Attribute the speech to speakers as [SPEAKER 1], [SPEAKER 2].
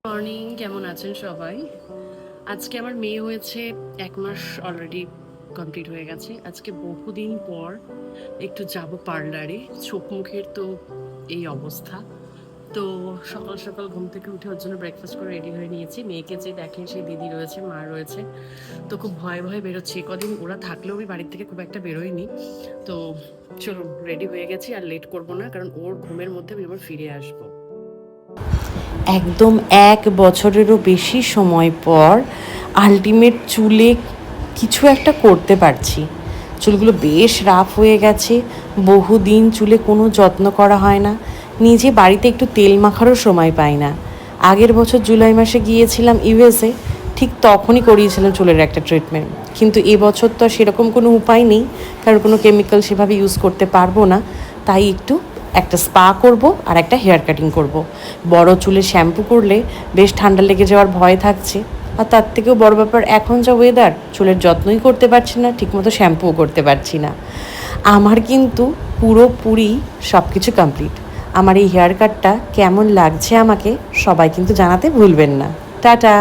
[SPEAKER 1] Morning, কেমন আছেন সবাই? আজকে আমার মেয়ে হয়েছে 1 মাস অলরেডি কমপ্লিট হয়ে গেছে। আজকে বহুদিন পর একটু যাব পার্লারে। চোখ মুখের তো এই অবস্থা। তো সকাল সকাল ঘুম থেকে উঠে ওর জন্য ব্রেকফাস্ট করে রেডি হয়ে নিয়েছি। মেয়েকে যে দেখেন সেই দিদি রয়েছে, মা রয়েছে। তো খুব ভয়ে ভয়ে বেরোচ্ছি। কদিন ওরা থাকলেও আমি বাড়ির থেকে খুব একটা বেরোইনি। তো চলুন, রেডি হয়ে গেছি, আর লেট করবো না, কারণ ওর ঘুমের মধ্যে আমি আবার ফিরে আসবো।
[SPEAKER 2] একদম 1 বছরেরও বেশি সময় পর আল্টিমেট চুলে কিছু একটা করতে পারছি। চুলগুলো বেশ রাফ হয়ে গেছে, বহুদিন চুলে কোনো যত্ন করা হয় না, নিজে বাড়িতে একটু তেল মাখারও সময় পাই না। আগের বছর জুলাই মাসে গিয়েছিলাম ইউএসএ, ঠিক তখনই করিয়েছিলাম চুলের একটা ট্রিটমেন্ট। কিন্তু এবছর তো সেরকম কোনো উপায় নেই, কারণ কোনো কেমিক্যাল সেভাবে ইউজ করতে পারবো না। তাই একটু একটা স্পা করব আর একটা হেয়ার কাটিং করব। বড় চুলে শ্যাম্পু করলে বেশ ঠান্ডা লেগে যাওয়ার ভয় থাকছে। আর তার থেকেও বড় ব্যাপার, এখন যা ওয়েদার, চুলের যত্নই করতে পারছি না, ঠিকমতো শ্যাম্পুও করতে পারছি না। আমার কিন্তু পুরোপুরি সব কিছু কমপ্লিট। আমার এই হেয়ার কাটটা কেমন লাগছে আমাকে সবাই কিন্তু জানাতে ভুলবেন না। টাটা।